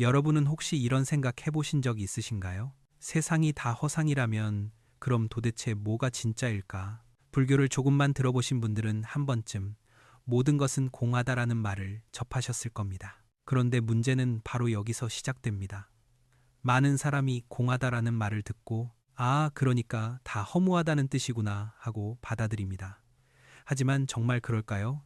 여러분은 혹시 이런 생각 해보신 적 있으신가요? 세상이 다 허상이라면 그럼 도대체 뭐가 진짜일까? 불교를 조금만 들어보신 분들은 한 번쯤 모든 것은 공하다라는 말을 접하셨을 겁니다. 그런데 문제는 바로 여기서 시작됩니다. 많은 사람이 공하다라는 말을 듣고 아, 그러니까 다 허무하다는 뜻이구나 하고 받아들입니다. 하지만 정말 그럴까요?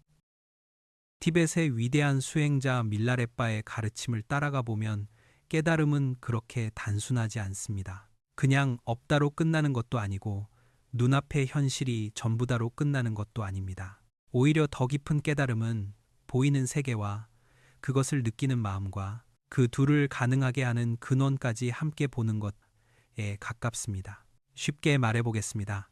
티벳의 위대한 수행자 밀라레빠의 가르침을 따라가 보면 깨달음은 그렇게 단순하지 않습니다. 그냥 없다로 끝나는 것도 아니고 눈앞의 현실이 전부다로 끝나는 것도 아닙니다. 오히려 더 깊은 깨달음은 보이는 세계와 그것을 느끼는 마음과 그 둘을 가능하게 하는 근원까지 함께 보는 것에 가깝습니다. 쉽게 말해보겠습니다.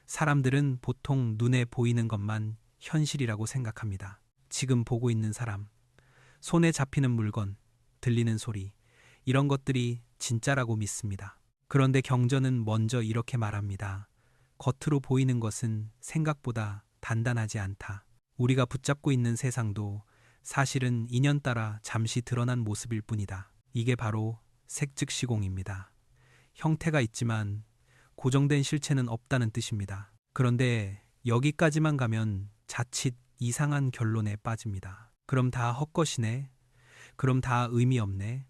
사람들은 보통 눈에 보이는 것만 현실이라고 생각합니다. 지금 보고 있는 사람, 손에 잡히는 물건, 들리는 소리, 이런 것들이 진짜라고 믿습니다. 그런데 경전은 먼저 이렇게 말합니다. 겉으로 보이는 것은 생각보다 단단하지 않다. 우리가 붙잡고 있는 세상도 사실은 인연 따라 잠시 드러난 모습일 뿐이다. 이게 바로 색즉시공입니다. 형태가 있지만 고정된 실체는 없다는 뜻입니다. 그런데 여기까지만 가면 자칫 이상한 결론에 빠집니다. 그럼 다 헛것이네? 그럼 다 의미 없네?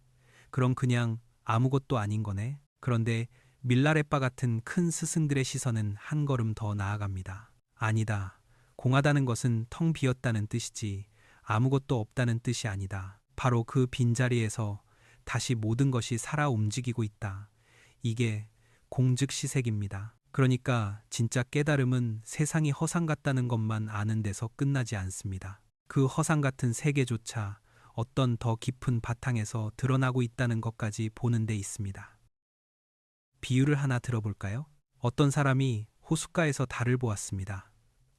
그럼 그냥 아무것도 아닌 거네? 그런데 밀라레빠 같은 큰 스승들의 시선은 한 걸음 더 나아갑니다. 아니다. 공하다는 것은 텅 비었다는 뜻이지 아무것도 없다는 뜻이 아니다. 바로 그 빈자리에서 다시 모든 것이 살아 움직이고 있다. 이게 공즉시색입니다. 그러니까 진짜 깨달음은 세상이 허상 같다는 것만 아는 데서 끝나지 않습니다. 그 허상 같은 세계조차 어떤 더 깊은 바탕에서 드러나고 있다는 것까지 보는 데 있습니다. 비유를 하나 들어볼까요? 어떤 사람이 호숫가에서 달을 보았습니다.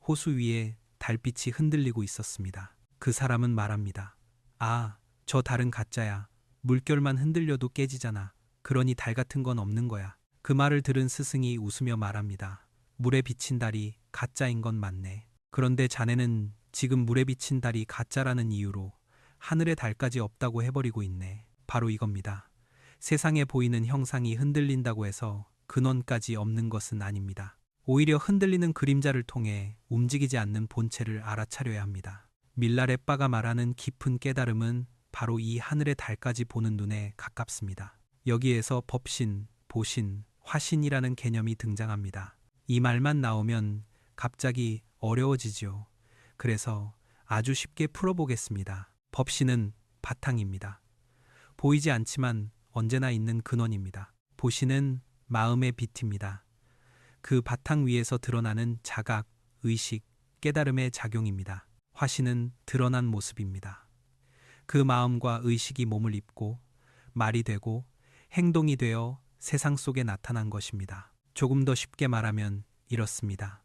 호수 위에 달빛이 흔들리고 있었습니다. 그 사람은 말합니다. 아, 저 달은 가짜야. 물결만 흔들려도 깨지잖아. 그러니 달 같은 건 없는 거야. 그 말을 들은 스승이 웃으며 말합니다. 물에 비친 달이 가짜인 건 맞네. 그런데 자네는 지금 물에 비친 달이 가짜라는 이유로 하늘의 달까지 없다고 해버리고 있네. 바로 이겁니다. 세상에 보이는 형상이 흔들린다고 해서 근원까지 없는 것은 아닙니다. 오히려 흔들리는 그림자를 통해 움직이지 않는 본체를 알아차려야 합니다. 밀라레빠가 말하는 깊은 깨달음은 바로 이 하늘의 달까지 보는 눈에 가깝습니다. 여기에서 법신, 보신, 화신이라는 개념이 등장합니다. 이 말만 나오면 갑자기 어려워지죠. 그래서 아주 쉽게 풀어보겠습니다. 법신은 바탕입니다. 보이지 않지만 언제나 있는 근원입니다. 보신은 마음의 빛입니다. 그 바탕 위에서 드러나는 자각, 의식, 깨달음의 작용입니다. 화신은 드러난 모습입니다. 그 마음과 의식이 몸을 입고 말이 되고 행동이 되어 세상 속에 나타난 것입니다. 조금 더 쉽게 말하면 이렇습니다.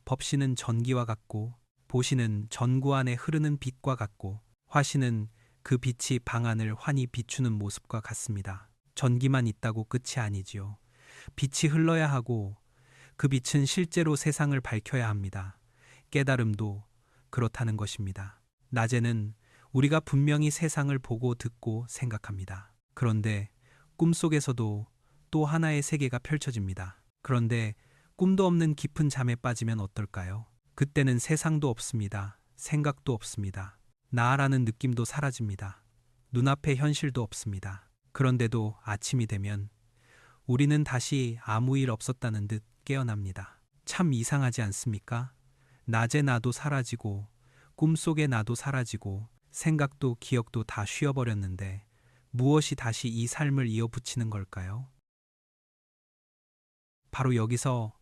법신은 전기와 같고 보신은 전구 안에 흐르는 빛과 같고 화신은 그 빛이 방 안을 환히 비추는 모습과 같습니다. 전기만 있다고 끝이 아니지요. 빛이 흘러야 하고 그 빛은 실제로 세상을 밝혀야 합니다. 깨달음도 그렇다는 것입니다. 낮에는 우리가 분명히 세상을 보고 듣고 생각합니다. 그런데 꿈속에서도 또 하나의 세계가 펼쳐집니다. 그런데 꿈도 없는 깊은 잠에 빠지면 어떨까요? 그때는 세상도 없습니다. 생각도 없습니다. 나라는 느낌도 사라집니다. 눈앞에 현실도 없습니다. 그런데도 아침이 되면 우리는 다시 아무 일 없었다는 듯 깨어납니다. 참 이상하지 않습니까? 낮에 나도 사라지고 꿈속의 나도 사라지고 생각도 기억도 다 쉬어버렸는데 무엇이 다시 이 삶을 이어붙이는 걸까요? 바로 여기서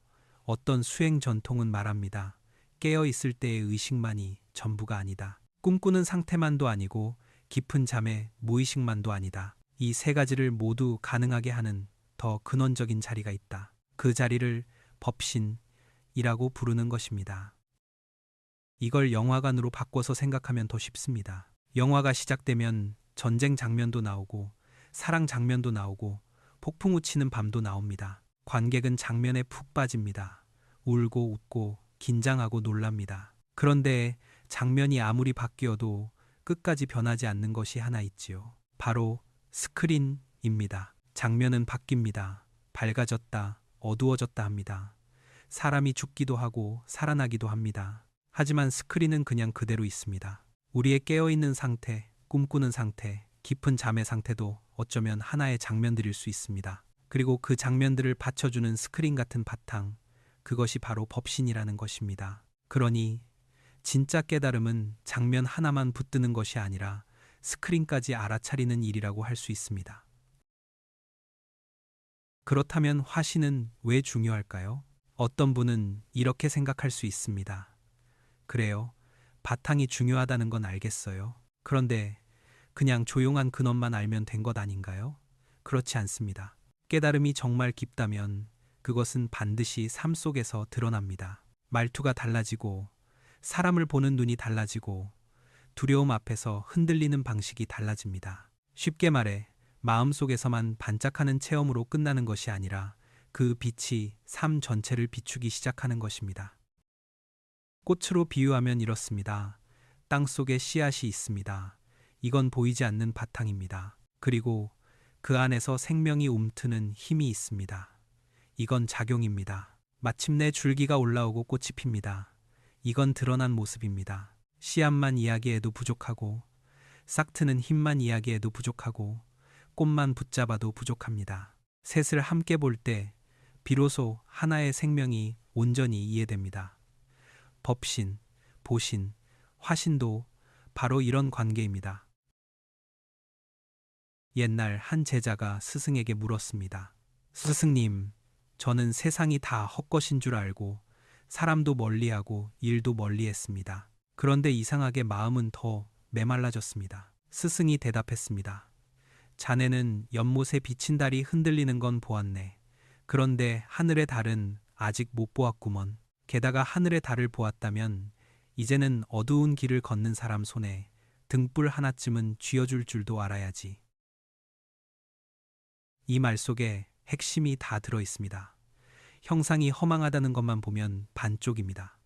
어떤 수행 전통은 말합니다. 깨어 있을 때의 의식만이 전부가 아니다. 꿈꾸는 상태만도 아니고 깊은 잠의 무의식만도 아니다. 이 세 가지를 모두 가능하게 하는 더 근원적인 자리가 있다. 그 자리를 법신이라고 부르는 것입니다. 이걸 영화관으로 바꿔서 생각하면 더 쉽습니다. 영화가 시작되면 전쟁 장면도 나오고 사랑 장면도 나오고 폭풍 우치는 밤도 나옵니다. 관객은 장면에 푹 빠집니다. 울고 웃고 긴장하고 놀랍니다. 그런데 장면이 아무리 바뀌어도 끝까지 변하지 않는 것이 하나 있지요. 바로 스크린입니다. 장면은 바뀝니다. 밝아졌다, 어두워졌다 합니다. 사람이 죽기도 하고 살아나기도 합니다. 하지만 스크린은 그냥 그대로 있습니다. 우리의 깨어있는 상태, 꿈꾸는 상태, 깊은 잠의 상태도 어쩌면 하나의 장면들일 수 있습니다. 그리고 그 장면들을 받쳐주는 스크린 같은 바탕, 그것이 바로 법신이라는 것입니다. 그러니 진짜 깨달음은 장면 하나만 붙드는 것이 아니라 스크린까지 알아차리는 일이라고 할 수 있습니다. 그렇다면 화신은 왜 중요할까요? 어떤 분은 이렇게 생각할 수 있습니다. 그래요. 바탕이 중요하다는 건 알겠어요. 그런데 그냥 조용한 근원만 알면 된 것 아닌가요? 그렇지 않습니다. 깨달음이 정말 깊다면 그것은 반드시 삶 속에서 드러납니다. 말투가 달라지고, 사람을 보는 눈이 달라지고, 두려움 앞에서 흔들리는 방식이 달라집니다. 쉽게 말해, 마음속에서만 반짝하는 체험으로 끝나는 것이 아니라 그 빛이 삶 전체를 비추기 시작하는 것입니다. 꽃으로 비유하면 이렇습니다. 땅 속에 씨앗이 있습니다. 이건 보이지 않는 바탕입니다. 그리고 그 안에서 생명이 움트는 힘이 있습니다. 이건 작용입니다. 마침내 줄기가 올라오고 꽃이 핍니다. 이건 드러난 모습입니다. 씨앗만 이야기해도 부족하고, 싹트는 힘만 이야기해도 부족하고, 꽃만 붙잡아도 부족합니다. 셋을 함께 볼 때 비로소 하나의 생명이 온전히 이해됩니다. 법신, 보신, 화신도 바로 이런 관계입니다. 옛날 한 제자가 스승에게 물었습니다. 스승님, 저는 세상이 다 헛것인 줄 알고 사람도 멀리하고 일도 멀리했습니다. 그런데 이상하게 마음은 더 메말라졌습니다. 스승이 대답했습니다. 자네는 연못에 비친 달이 흔들리는 건 보았네. 그런데 하늘의 달은 아직 못 보았구먼. 게다가 하늘의 달을 보았다면 이제는 어두운 길을 걷는 사람 손에 등불 하나쯤은 쥐어줄 줄도 알아야지. 이 말 속에 핵심이 다 들어 있습니다. 형상이 허망하다는 것만 보면 반쪽입니다.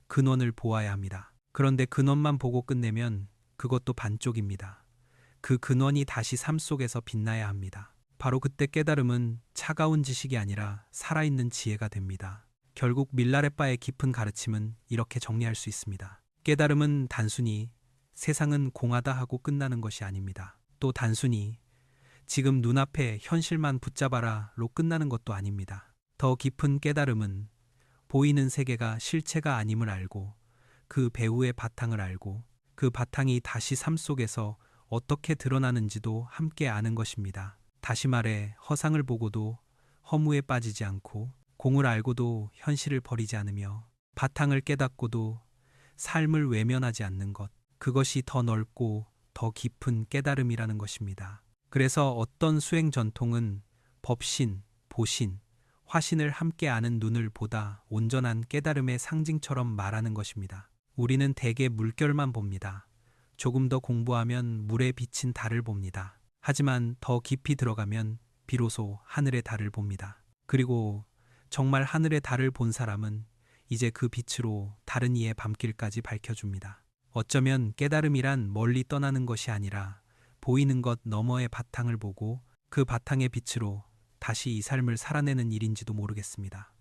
근원을 보아야 합니다. 그런데 근원만 보고 끝내면 그것도 반쪽입니다. 그 근원이 다시 삶 속에서 빛나야 합니다. 바로 그때 깨달음은 차가운 지식이 아니라 살아있는 지혜가 됩니다. 결국 밀라레빠의 깊은 가르침은 이렇게 정리할 수 있습니다. 깨달음은 단순히 세상은 공하다 하고 끝나는 것이 아닙니다. 또 단순히 지금 눈앞에 현실만 붙잡아라로 끝나는 것도 아닙니다. 더 깊은 깨달음은 보이는 세계가 실체가 아님을 알고, 그 배후의 바탕을 알고, 그 바탕이 다시 삶 속에서 어떻게 드러나는지도 함께 아는 것입니다. 다시 말해, 허상을 보고도 허무에 빠지지 않고, 공을 알고도 현실을 버리지 않으며, 바탕을 깨닫고도 삶을 외면하지 않는 것, 그것이 더 넓고 더 깊은 깨달음이라는 것입니다. 그래서 어떤 수행 전통은 법신, 보신, 화신을 함께 아는 눈을 보다 온전한 깨달음의 상징처럼 말하는 것입니다. 우리는 대개 물결만 봅니다. 조금 더 공부하면 물에 비친 달을 봅니다. 하지만 더 깊이 들어가면 비로소 하늘의 달을 봅니다. 그리고 정말 하늘의 달을 본 사람은 이제 그 빛으로 다른 이의 밤길까지 밝혀줍니다. 어쩌면 깨달음이란 멀리 떠나는 것이 아니라 보이는 것 너머의 바탕을 보고 그 바탕의 빛으로 다시 이 삶을 살아내는 일인지도 모르겠습니다.